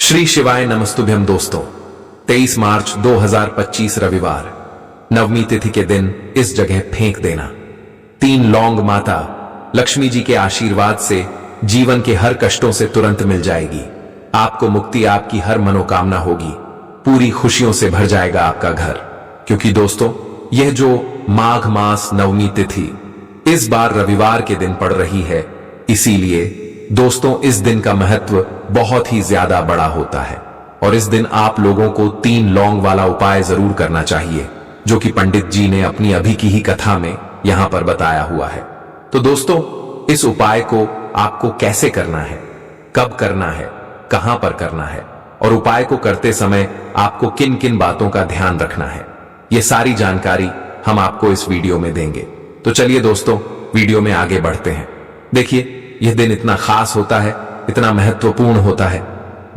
श्री शिवाय नमस्तुभ्यम दोस्तों। 23 मार्च 2025 रविवार, नवमी तिथि के दिन इस जगह फेंक देना। 3 लौंग माता लक्ष्मी जी के आशीर्वाद से जीवन के हर कष्टों से तुरंत मिल जाएगी। आपको मुक्ति, आपकी हर मनोकामना होगी, पूरी खुशियों से भर जाएगा आपका घर। क्योंकि दोस्तों, यह जो माघ मास नवमी तिथि इस बार रविवार के दिन पड़ रही है, इसीलिए दोस्तों इस दिन का महत्व बहुत ही ज्यादा बड़ा होता है। और इस दिन आप लोगों को 3 लौंग वाला उपाय जरूर करना चाहिए, जो कि पंडित जी ने अपनी अभी की ही कथा में यहां पर बताया हुआ है। तो दोस्तों, इस उपाय को आपको कैसे करना है, कब करना है, कहां पर करना है और उपाय को करते समय आपको किन किन बातों का ध्यान रखना है, यह सारी जानकारी हम आपको इस वीडियो में देंगे। तो चलिए दोस्तों, वीडियो में आगे बढ़ते हैं। देखिए, यह दिन इतना खास होता है, इतना महत्वपूर्ण होता है।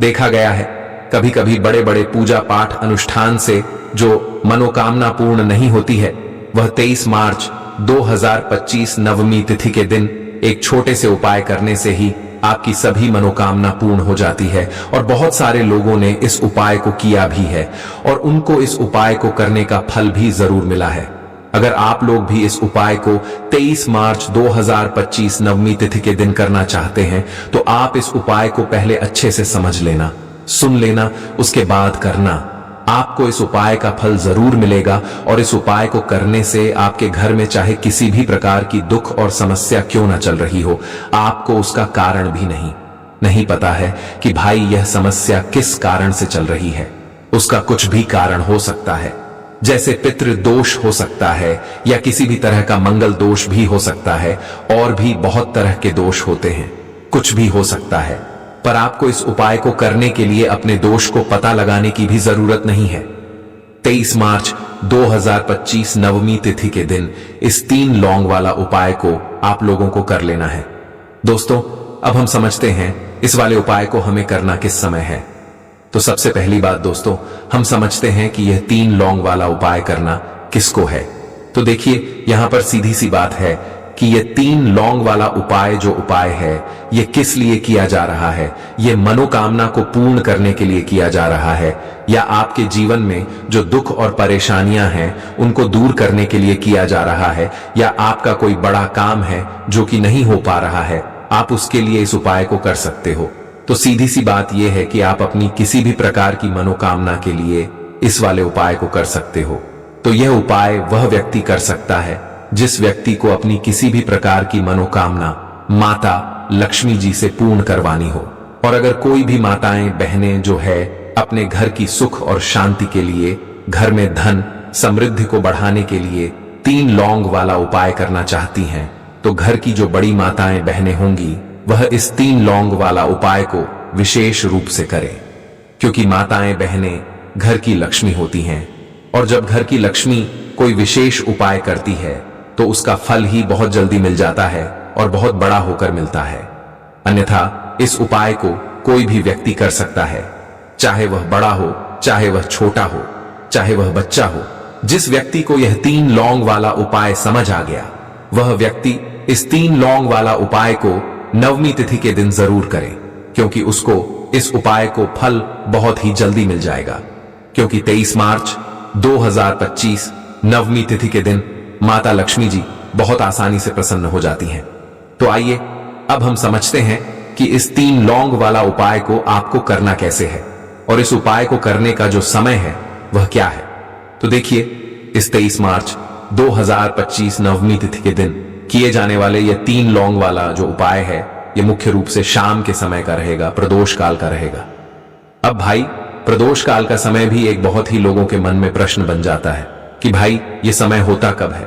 देखा गया है कभी कभी बड़े बड़े पूजा पाठ अनुष्ठान से जो मनोकामना पूर्ण नहीं होती है, वह 23 मार्च 2025 नवमी तिथि के दिन एक छोटे से उपाय करने से ही आपकी सभी मनोकामना पूर्ण हो जाती है। और बहुत सारे लोगों ने इस उपाय को किया भी है और उनको इस उपाय को करने का फल भी जरूर मिला है। अगर आप लोग भी इस उपाय को 23 मार्च 2025 नवमी तिथि के दिन करना चाहते हैं, तो आप इस उपाय को पहले अच्छे से समझ लेना, सुन लेना, उसके बाद करना। आपको इस उपाय का फल जरूर मिलेगा और इस उपाय को करने से आपके घर में चाहे किसी भी प्रकार की दुख और समस्या क्यों ना चल रही हो, आपको उसका कारण भी नहीं पता है कि भाई यह समस्या किस कारण से चल रही है। उसका कुछ भी कारण हो सकता है, जैसे पितृ दोष हो सकता है या किसी भी तरह का मंगल दोष भी हो सकता है, और भी बहुत तरह के दोष होते हैं, कुछ भी हो सकता है। पर आपको इस उपाय को करने के लिए अपने दोष को पता लगाने की भी जरूरत नहीं है। 23 मार्च 2025 नवमी तिथि के दिन इस 3 लौंग वाला उपाय को आप लोगों को कर लेना है। दोस्तों, अब हम समझते हैं इस वाले उपाय को हमें करना किस समय है। तो सबसे पहली बात दोस्तों, हम समझते हैं कि यह 3 लौंग वाला उपाय करना किसको है। तो देखिए, यहां पर सीधी सी बात है कि यह 3 लौंग वाला उपाय जो उपाय है, यह किस लिए किया जा रहा है। यह मनोकामना को पूर्ण करने के लिए किया जा रहा है, या आपके जीवन में जो दुख और परेशानियां हैं उनको दूर करने के लिए किया जा रहा है, या आपका कोई बड़ा काम है जो कि नहीं हो पा रहा है, आप उसके लिए इस उपाय को कर सकते हो। तो सीधी सी बात यह है कि आप अपनी किसी भी प्रकार की मनोकामना के लिए इस वाले उपाय को कर सकते हो। तो यह उपाय वह व्यक्ति कर सकता है जिस व्यक्ति को अपनी किसी भी प्रकार की मनोकामना माता लक्ष्मी जी से पूर्ण करवानी हो। और अगर कोई भी माताएं बहनें जो है अपने घर की सुख और शांति के लिए, घर में धन समृद्धि को बढ़ाने के लिए 3 लौंग वाला उपाय करना चाहती हैं, तो घर की जो बड़ी माताएं बहनें होंगी वह इस 3 लौंग वाला उपाय को विशेष रूप से करें। क्योंकि माताएं बहनें घर की लक्ष्मी होती हैं, और जब घर की लक्ष्मी कोई विशेष उपाय करती है तो उसका फल ही बहुत जल्दी मिल जाता है और बहुत बड़ा होकर मिलता है। अन्यथा इस उपाय को कोई भी व्यक्ति कर सकता है, चाहे वह बड़ा हो, चाहे वह छोटा हो, चाहे वह बच्चा हो। जिस व्यक्ति को यह 3 लौंग वाला उपाय समझ आ गया, वह व्यक्ति इस 3 लौंग वाला उपाय को नवमी तिथि के दिन जरूर करें, क्योंकि उसको इस उपाय को फल बहुत ही जल्दी मिल जाएगा। क्योंकि 23 मार्च 2025 नवमी तिथि के दिन माता लक्ष्मी जी बहुत आसानी से प्रसन्न हो जाती हैं। तो आइए अब हम समझते हैं कि इस 3 लौंग वाला उपाय को आपको करना कैसे है और इस उपाय को करने का जो समय है वह क्या है। तो देखिए, इस 23 मार्च 2025 नवमी तिथि के दिन किए जाने वाले ये 3 लौंग वाला जो उपाय है, ये मुख्य रूप से शाम के समय का रहेगा, प्रदोष काल का रहेगा। अब भाई, प्रदोष काल का समय भी एक बहुत ही लोगों के मन में प्रश्न बन जाता है कि भाई ये समय होता कब है,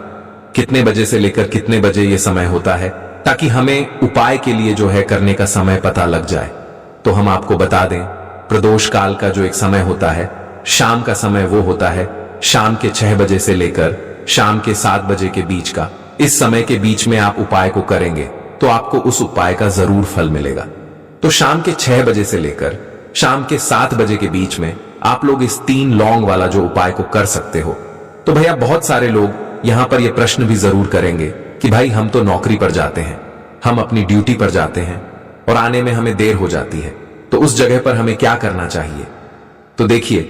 कितने बजे से लेकर कितने बजे ये समय होता है, ताकि हमें उपाय के लिए जो है करने का समय पता लग जाए। तो हम आपको बता दें, प्रदोष काल का जो एक समय होता है, शाम का समय, वो होता है शाम के 6 बजे से लेकर शाम के 7 बजे के बीच का। इस समय के बीच में आप उपाय को करेंगे तो आपको उस उपाय का जरूर फल मिलेगा। तो शाम के 6 बजे से लेकर शाम के 7 बजे के बीच में आप लोग इस 3 लौंग वाला जो उपाय को कर सकते हो। तो भैया, बहुत सारे लोग यहां पर यह प्रश्न भी जरूर करेंगे कि भाई हम तो नौकरी पर जाते हैं, हम अपनी ड्यूटी पर जाते हैं और आने में हमें देर हो जाती है, तो उस जगह पर हमें क्या करना चाहिए? तो देखिए,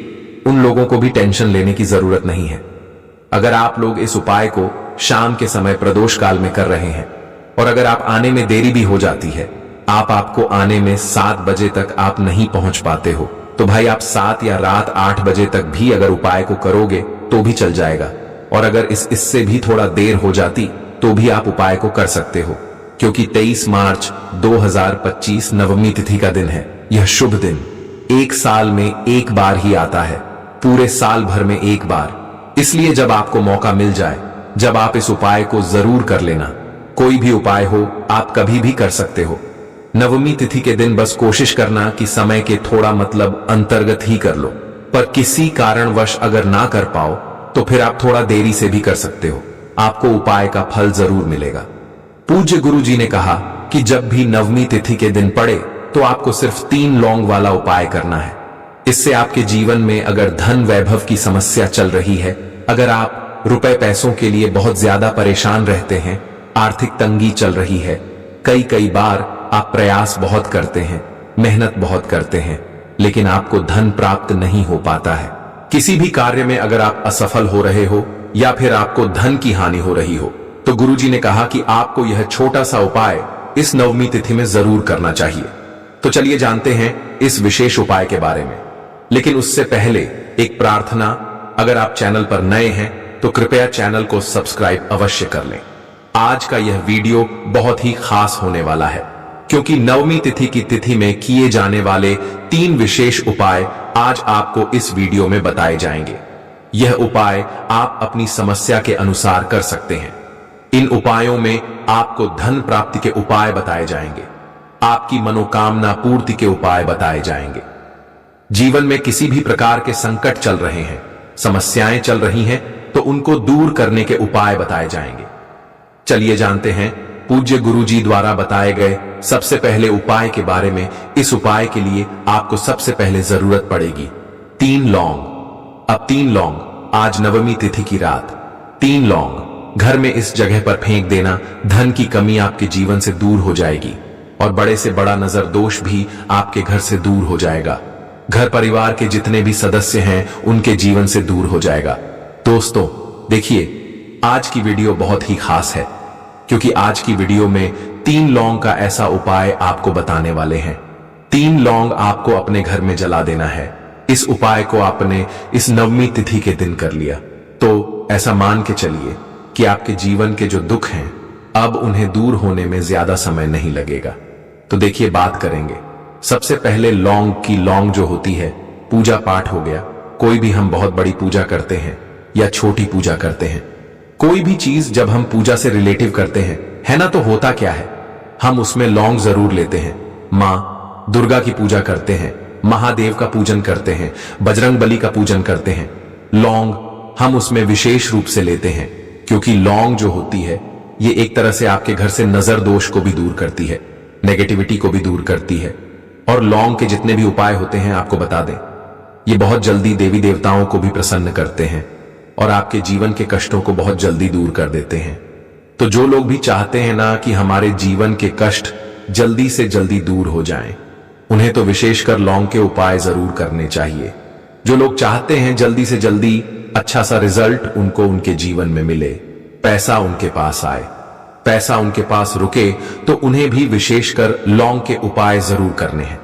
उन लोगों को भी टेंशन लेने की जरूरत नहीं है। अगर आप लोग इस उपाय को शाम के समय प्रदोष काल में कर रहे हैं और अगर आप आने में देरी भी हो जाती है, आपको आने में 7 बजे तक आप नहीं पहुंच पाते हो, तो भाई आप 7 या रात 8 बजे तक भी अगर उपाय को करोगे तो भी चल जाएगा। और अगर इससे भी थोड़ा देर हो जाती तो भी आप उपाय को कर सकते हो, क्योंकि 23 मार्च 2025 नवमी तिथि का दिन है। यह शुभ दिन एक साल में एक बार ही आता है, पूरे साल भर में एक बार। इसलिए जब आपको मौका मिल जाए, जब आप इस उपाय को जरूर कर लेना। कोई भी उपाय हो, आप कभी भी कर सकते हो। नवमी तिथि के दिन बस कोशिश करना कि समय के थोड़ा मतलब अंतर्गत ही कर लो, पर किसी कारणवश अगर ना कर पाओ तो फिर आप थोड़ा देरी से भी कर सकते हो, आपको उपाय का फल जरूर मिलेगा। पूज्य गुरु जी ने कहा कि जब भी नवमी तिथि के दिन पड़े तो आपको सिर्फ 3 लौंग वाला उपाय करना है। इससे आपके जीवन में अगर धन वैभव की समस्या चल रही है, अगर आप रुपए पैसों के लिए बहुत ज्यादा परेशान रहते हैं, आर्थिक तंगी चल रही है, कई बार आप प्रयास बहुत करते हैं, मेहनत बहुत करते हैं, लेकिन आपको धन प्राप्त नहीं हो पाता है। किसी भी कार्य में अगर आप असफल हो रहे हो या फिर आपको धन की हानि हो रही हो, तो गुरुजी ने कहा कि आपको यह छोटा सा उपाय इस नवमी तिथि में जरूर करना चाहिए। तो चलिए जानते हैं इस विशेष उपाय के बारे में। लेकिन उससे पहले एक प्रार्थना, अगर आप चैनल पर नए हैं तो कृपया चैनल को सब्सक्राइब अवश्य कर लें। आज का यह वीडियो बहुत ही खास होने वाला है, क्योंकि नवमी तिथि की तिथि में किए जाने वाले 3 विशेष उपाय आज आपको इस वीडियो में बताए जाएंगे। यह उपाय आप अपनी समस्या के अनुसार कर सकते हैं। इन उपायों में आपको धन प्राप्ति के उपाय बताए जाएंगे, आपकी मनोकामना पूर्ति के उपाय बताए जाएंगे। जीवन में किसी भी प्रकार के संकट चल रहे हैं, समस्याएं चल रही हैं, तो उनको दूर करने के उपाय बताए जाएंगे। चलिए जानते हैं पूज्य गुरुजी द्वारा बताए गए सबसे पहले उपाय के बारे में। इस उपाय के लिए आपको सबसे पहले जरूरत पड़ेगी 3 लौंग। अब 3 लौंग, आज नवमी तिथि की रात 3 लौंग घर में इस जगह पर फेंक देना। धन की कमी आपके जीवन से दूर हो जाएगी और बड़े से बड़ा नजर दोष भी आपके घर से दूर हो जाएगा। घर परिवार के जितने भी सदस्य हैं उनके जीवन से दूर हो जाएगा। दोस्तों देखिए, आज की वीडियो बहुत ही खास है, क्योंकि आज की वीडियो में 3 लौंग का ऐसा उपाय आपको बताने वाले हैं। 3 लौंग आपको अपने घर में जला देना है। इस उपाय को आपने इस नवमी तिथि के दिन कर लिया तो ऐसा मान के चलिए कि आपके जीवन के जो दुख हैं अब उन्हें दूर होने में ज्यादा समय नहीं लगेगा। तो देखिए, बात करेंगे सबसे पहले लौंग की। लौंग जो होती है, पूजा पाठ हो गया, कोई भी हम बहुत बड़ी पूजा करते हैं या छोटी पूजा करते हैं, कोई भी चीज जब हम पूजा से रिलेटिव करते हैं, है ना, तो होता क्या है, हम उसमें लौंग जरूर लेते हैं। माँ दुर्गा की पूजा करते हैं, महादेव का पूजन करते हैं, बजरंग बली का पूजन करते हैं। लौंग हम उसमें विशेष रूप से लेते हैं, क्योंकि लौंग जो होती है ये एक तरह से आपके घर से नजर दोष को भी दूर करती है, नेगेटिविटी को भी दूर करती है। और लौंग के जितने भी उपाय होते हैं आपको बता दें, ये बहुत जल्दी देवी देवताओं को भी प्रसन्न करते हैं और आपके जीवन के कष्टों को बहुत जल्दी दूर कर देते हैं। तो जो लोग भी चाहते हैं ना कि हमारे जीवन के कष्ट जल्दी से जल्दी दूर हो जाएं, उन्हें तो विशेषकर लौंग के उपाय जरूर करने चाहिए। जो लोग चाहते हैं जल्दी से जल्दी अच्छा सा रिजल्ट उनको उनके जीवन में मिले, पैसा उनके पास आए, पैसा उनके पास रुके, तो उन्हें भी विशेषकर लौंग के उपाय जरूर करने हैं।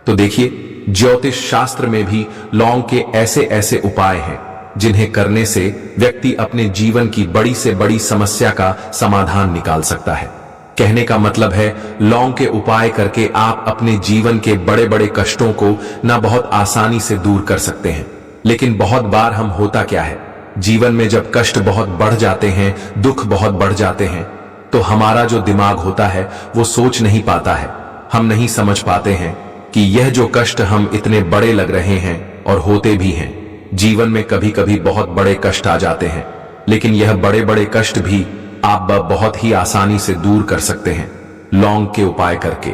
तो देखिए, ज्योतिष शास्त्र में भी लौंग के ऐसे ऐसे उपाय हैं जिन्हें करने से व्यक्ति अपने जीवन की बड़ी से बड़ी समस्या का समाधान निकाल सकता है। कहने का मतलब है, लौंग के उपाय करके आप अपने जीवन के बड़े बड़े कष्टों को ना बहुत आसानी से दूर कर सकते हैं। लेकिन बहुत बार हम होता क्या है, जीवन में जब कष्ट बहुत बढ़ जाते हैं, दुख बहुत बढ़ जाते हैं, तो हमारा जो दिमाग होता है वो सोच नहीं पाता है, हम नहीं समझ पाते हैं कि यह जो कष्ट हम इतने बड़े लग रहे हैं और होते भी हैं। जीवन में कभी कभी बहुत बड़े कष्ट आ जाते हैं, लेकिन यह बड़े बड़े कष्ट भी आप बहुत ही आसानी से दूर कर सकते हैं लौंग के उपाय करके।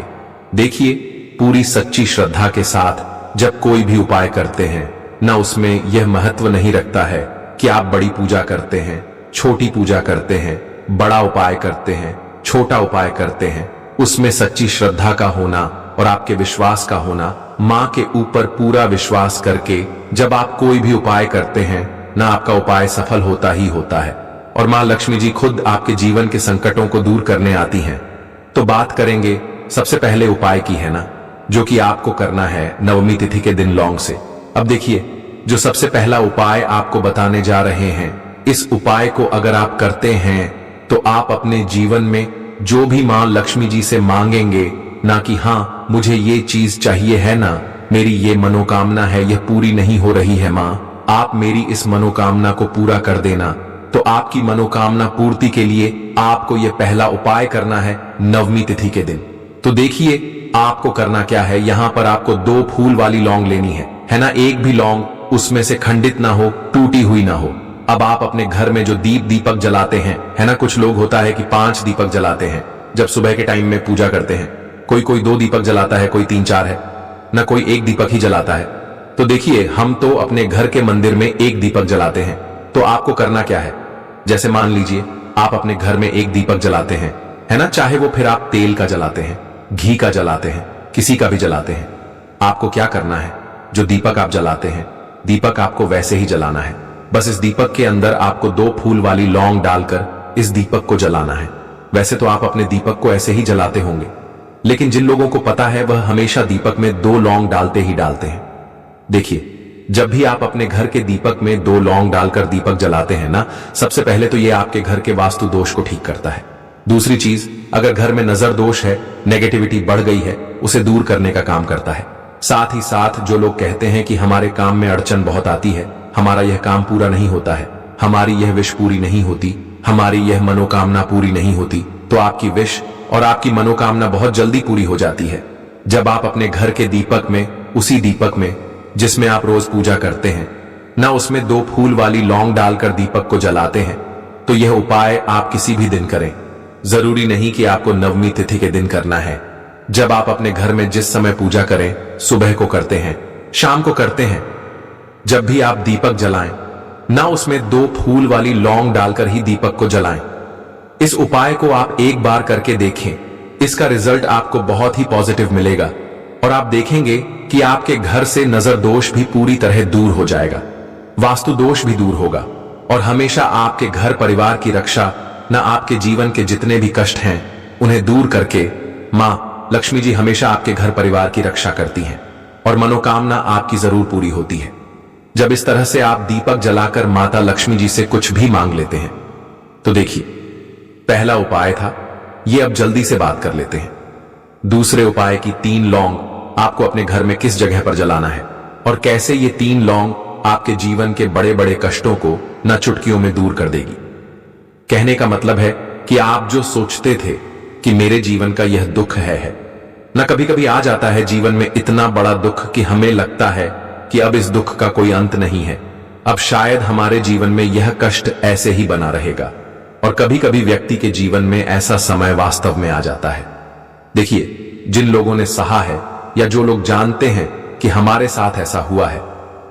देखिए, पूरी सच्ची श्रद्धा के साथ जब कोई भी उपाय करते हैं ना, उसमें यह महत्व नहीं रखता है कि आप बड़ी पूजा करते हैं, छोटी पूजा करते हैं, बड़ा उपाय करते हैं, छोटा उपाय करते हैं। उसमें सच्ची श्रद्धा का होना और आपके विश्वास का होना मां के ऊपर पूरा विश्वास करके जब आप कोई भी उपाय करते हैं ना, आपका उपाय सफल होता ही होता है और मां लक्ष्मी जी खुद आपके जीवन के संकटों को दूर करने आती हैं। तो बात करेंगे सबसे पहले उपाय की, है ना, जो कि आपको करना है नवमी तिथि के दिन लौंग से। अब देखिए, जो सबसे पहला उपाय आपको बताने जा रहे हैं, इस उपाय को अगर आप करते हैं तो आप अपने जीवन में जो भी मां लक्ष्मी जी से मांगेंगे ना कि हाँ मुझे ये चीज चाहिए है ना, मेरी ये मनोकामना है, यह पूरी नहीं हो रही है मां, आप मेरी इस मनोकामना को पूरा कर देना, तो आपकी मनोकामना पूर्ति के लिए आपको यह पहला उपाय करना है नवमी तिथि के दिन। तो देखिए आपको करना क्या है, यहां पर आपको 2 फूल वाली लौंग लेनी है ना, एक भी लौंग उसमें से खंडित ना हो, टूटी हुई ना हो। अब आप अपने घर में जो दीपक जलाते हैं, है ना, कुछ लोग होता है कि 5 दीपक जलाते हैं जब सुबह के टाइम में पूजा करते हैं, कोई 2 दीपक जलाता है, कोई 3-4 है ना, कोई 1 दीपक ही जलाता है। तो देखिए हम तो अपने घर के मंदिर में 1 दीपक जलाते हैं। तो आपको करना क्या है, जैसे मान लीजिए आप अपने घर में 1 दीपक जलाते हैं, है ना, चाहे वो फिर आप तेल का जलाते हैं, घी का जलाते हैं, किसी का भी जलाते हैं, आपको क्या करना है, जो दीपक आप जलाते हैं दीपक आपको वैसे ही जलाना है। बस इस दीपक के अंदर आपको 2 फूल वाली लौंग डालकर इस दीपक को जलाना है। वैसे तो आप अपने दीपक को ऐसे ही जलाते होंगे, लेकिन जिन लोगों को पता है वह हमेशा दीपक में 2 लौंग डालते ही डालते हैं। देखिए जब भी आप अपने घर के दीपक में 2 लौंग डालकर दीपक जलाते हैं ना, सबसे पहले तो ये आपके घर के वास्तु दोष को ठीक करता है। दूसरी चीज, अगर घर में नजर दोष है, नेगेटिविटी बढ़ गई है, उसे दूर करने का काम करता है। साथ ही साथ जो लोग कहते हैं कि हमारे काम में अड़चन बहुत आती है, हमारा यह काम पूरा नहीं होता है, हमारी यह विश पूरी नहीं होती, हमारी यह मनोकामना पूरी नहीं होती, तो आपकी विश और आपकी मनोकामना बहुत जल्दी पूरी हो जाती है जब आप अपने घर के दीपक में, उसी दीपक में जिसमें आप रोज पूजा करते हैं ना, उसमें 2 फूल वाली लौंग डालकर दीपक को जलाते हैं। तो यह उपाय आप किसी भी दिन करें, जरूरी नहीं कि आपको नवमी तिथि के दिन करना है। जब आप अपने घर में जिस समय पूजा करें, सुबह को करते हैं, शाम को करते हैं, जब भी आप दीपक जलाएं ना, उसमें 2 फूल वाली लौंग डालकर ही दीपक को जलाएं। इस उपाय को आप एक बार करके देखें, इसका रिजल्ट आपको बहुत ही पॉजिटिव मिलेगा और आप देखेंगे कि आपके घर से नजर दोष भी पूरी तरह दूर हो जाएगा, वास्तु दोष भी दूर होगा और हमेशा आपके घर परिवार की रक्षा न, आपके जीवन के जितने भी कष्ट हैं उन्हें दूर करके मां लक्ष्मी जी हमेशा आपके घर परिवार की रक्षा करती हैं और मनोकामना आपकी जरूर पूरी होती है जब इस तरह से आप दीपक जलाकर माता लक्ष्मी जी से कुछ भी मांग लेते हैं। तो देखिए पहला उपाय था ये, अब जल्दी से बात कर लेते हैं दूसरे उपाय की। 3 लौंग आपको अपने घर में किस जगह पर जलाना है और कैसे ये 3 लौंग आपके जीवन के बड़े बड़े कष्टों को न चुटकियों में दूर कर देगी। कहने का मतलब है कि आप जो सोचते थे कि मेरे जीवन का यह दुख है न, कभी कभी आ जाता है जीवन में इतना बड़ा दुख कि हमें लगता है कि अब इस दुख का कोई अंत नहीं है, अब शायद हमारे जीवन में यह कष्ट ऐसे ही बना रहेगा। और कभी कभी व्यक्ति के जीवन में ऐसा समय वास्तव में आ जाता है। देखिए जिन लोगों ने सहा है या जो लोग जानते हैं कि हमारे साथ ऐसा हुआ है,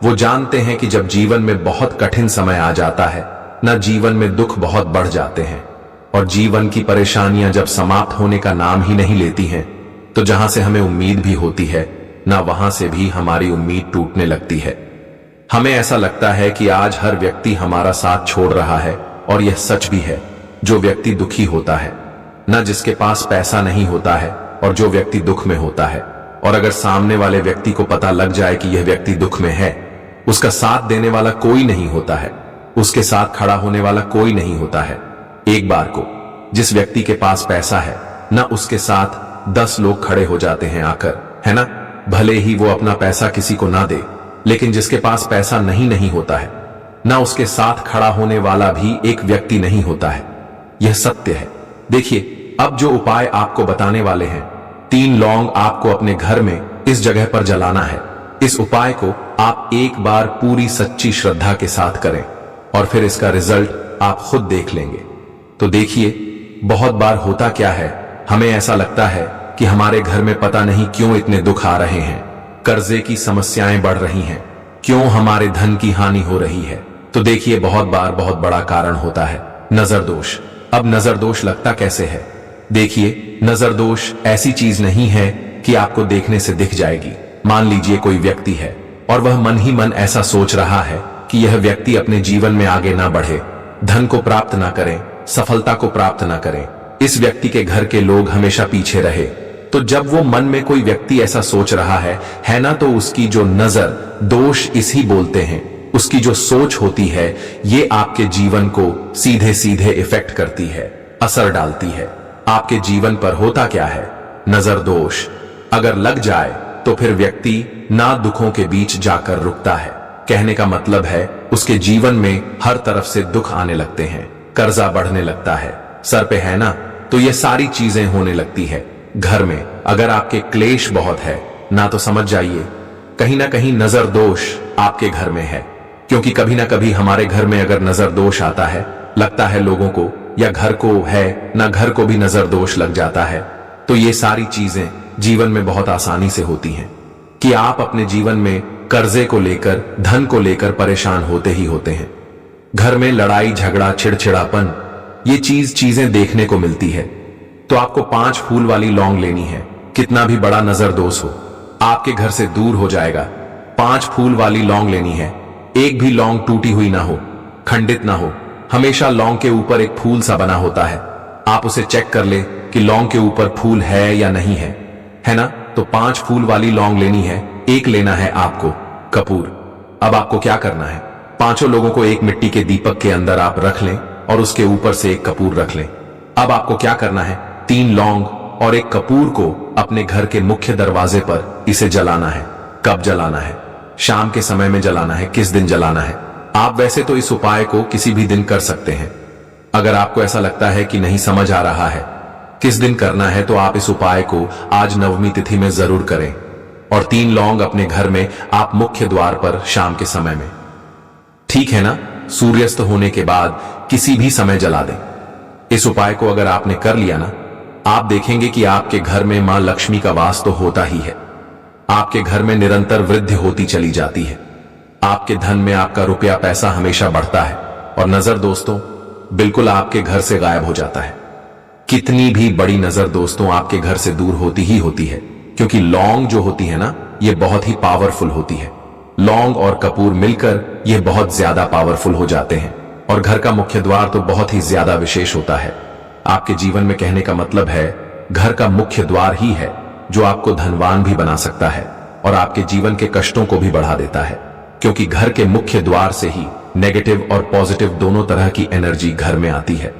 वो जानते हैं कि जब जीवन में बहुत कठिन समय आ जाता है ना, जीवन में दुख बहुत बढ़ जाते हैं और जीवन की परेशानियां जब समाप्त होने का नाम ही नहीं लेती हैं, तो जहां से हमें उम्मीद भी होती है ना, वहां से भी हमारी उम्मीद टूटने लगती है। हमें ऐसा लगता है कि आज हर व्यक्ति हमारा साथ छोड़ रहा है और यह सच भी है। जो व्यक्ति दुखी होता है ना, जिसके पास पैसा नहीं होता है और जो व्यक्ति दुख में होता है, और अगर सामने वाले व्यक्ति को पता लग जाए कि यह व्यक्ति दुख में है, उसका साथ देने वाला कोई नहीं होता है, उसके साथ खड़ा होने वाला कोई नहीं होता है। एक बार को जिस व्यक्ति के पास पैसा है ना, उसके साथ 10 लोग खड़े हो जाते हैं आकर, है ना, भले ही वो अपना पैसा किसी को ना दे, लेकिन जिसके पास पैसा नहीं होता है ना, उसके साथ खड़ा होने वाला भी एक व्यक्ति नहीं होता है। यह सत्य है। देखिए अब जो उपाय आपको बताने वाले हैं, 3 लौंग आपको अपने घर में इस जगह पर जलाना है। इस उपाय को आप एक बार पूरी सच्ची श्रद्धा के साथ करें और फिर इसका रिजल्ट आप खुद देख लेंगे। तो देखिए बहुत बार होता क्या है, हमें ऐसा लगता है कि हमारे घर में पता नहीं क्यों इतने दुख आ रहे हैं, कर्जे की समस्याएं बढ़ रही हैं, क्यों हमारे धन की हानि हो रही है। तो देखिए बहुत बार बहुत बड़ा कारण होता है नजर दोष। अब नजर दोष लगता कैसे है? देखिए नजर दोष ऐसी चीज नहीं है कि आपको देखने से दिख जाएगी। मान लीजिए कोई व्यक्ति है और वह मन ही मन ऐसा सोच रहा है कि यह व्यक्ति अपने जीवन में आगे ना बढ़े, धन को प्राप्त ना करे, सफलता को प्राप्त ना करे, इस व्यक्ति के घर के लोग हमेशा पीछे रहे। तो जब वो मन में कोई व्यक्ति ऐसा सोच रहा है ना, तो उसकी जो नजर दोष इसी बोलते हैं, उसकी जो सोच होती है ये आपके जीवन को सीधे सीधे इफेक्ट करती है, असर डालती है। आपके जीवन पर होता क्या है, नजर दोष अगर लग जाए तो फिर व्यक्ति ना दुखों के बीच जाकर रुकता है। कहने का मतलब है उसके जीवन में हर तरफ से दुख आने लगते हैं, कर्जा बढ़ने लगता है, सर पे है ना, तो ये सारी चीजें होने लगती है। घर में अगर आपके क्लेश बहुत है ना, तो समझ जाइए कहीं ना कहीं नजर दोष आपके घर में है। क्योंकि कभी ना कभी हमारे घर में अगर नजर दोष आता है, लगता है लोगों को या घर को है ना, घर को भी नजर दोष लग जाता है, तो ये सारी चीजें जीवन में बहुत आसानी से होती हैं कि आप अपने जीवन में कर्जे को लेकर, धन को लेकर परेशान होते ही होते हैं। घर में लड़ाई झगड़ा, चिड़चिड़ापन, ये चीजें देखने को मिलती है। तो आपको 5 फूल वाली लौंग लेनी है, कितना भी बड़ा नजर दोष हो आपके घर से दूर हो जाएगा। 5 फूल वाली लौंग लेनी है, एक भी लौंग टूटी हुई ना हो, खंडित ना हो, हमेशा लौंग के ऊपर एक फूल सा बना होता है। आप उसे चेक कर ले कि लौंग के ऊपर फूल है या नहीं है ना। तो 5 फूल वाली लौंग लेनी है, एक लेना है आपको कपूर। अब आपको क्या करना है, 5 लोगों को एक मिट्टी के दीपक के अंदर आप रख लें और उसके ऊपर से एक कपूर रख लें। अब आपको क्या करना है, 3 लौंग और एक कपूर को अपने घर के मुख्य दरवाजे पर इसे जलाना है। कब जलाना है, शाम के समय में जलाना है। किस दिन जलाना है, आप वैसे तो इस उपाय को किसी भी दिन कर सकते हैं। अगर आपको ऐसा लगता है कि नहीं समझ आ रहा है किस दिन करना है, तो आप इस उपाय को आज नवमी तिथि में जरूर करें। और 3 लौंग अपने घर में आप मुख्य द्वार पर शाम के समय में, ठीक है ना, सूर्यास्त होने के बाद किसी भी समय जला दें। इस उपाय को अगर आपने कर लिया ना, आप देखेंगे कि आपके घर में मां लक्ष्मी का वास तो होता ही है। आपके घर में निरंतर वृद्धि होती चली जाती है। आपके धन में आपका रुपया पैसा हमेशा बढ़ता है और नजर दोस्तों बिल्कुल आपके घर से गायब हो जाता है। कितनी भी बड़ी नजर दोस्तों आपके घर से दूर होती ही होती है, क्योंकि लौंग जो होती है ना, ये बहुत ही पावरफुल होती है। लौंग और कपूर मिलकर ये बहुत ज्यादा पावरफुल हो जाते हैं और घर का मुख्य द्वार तो बहुत ही ज्यादा विशेष होता है। आपके जीवन में कहने का मतलब है घर का मुख्य द्वार ही है जो आपको धनवान भी बना सकता है और आपके जीवन के कष्टों को भी बढ़ा देता है। क्योंकि घर के मुख्य द्वार से ही नेगेटिव और पॉजिटिव दोनों तरह की एनर्जी घर में आती है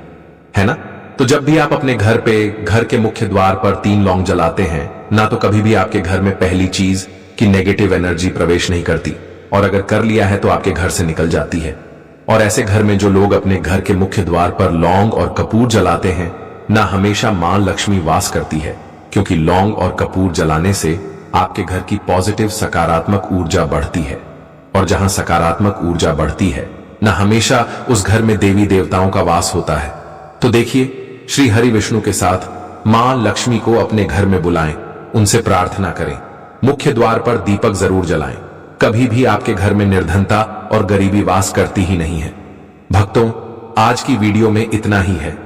ना। तो जब भी आप अपने घर पे घर के मुख्य द्वार पर 3 लौंग जलाते हैं ना, तो कभी भी आपके घर में पहली चीज की नेगेटिव एनर्जी प्रवेश नहीं करती, और अगर कर लिया है तो आपके घर से निकल जाती है। और ऐसे घर में जो लोग अपने घर के मुख्य द्वार पर लौंग और कपूर जलाते हैं ना, हमेशा मां लक्ष्मी वास करती है। क्योंकि लौंग और कपूर जलाने से आपके घर की पॉजिटिव सकारात्मक ऊर्जा बढ़ती है, और जहां सकारात्मक ऊर्जा बढ़ती है ना, हमेशा उस घर में देवी देवताओं का वास होता है। तो देखिए, श्री हरि विष्णु के साथ मां लक्ष्मी को अपने घर में बुलाएं, उनसे प्रार्थना करें, मुख्य द्वार पर दीपक जरूर जलाएं। कभी भी आपके घर में निर्धनता और गरीबी वास करती ही नहीं है। भक्तों, आज की वीडियो में इतना ही है।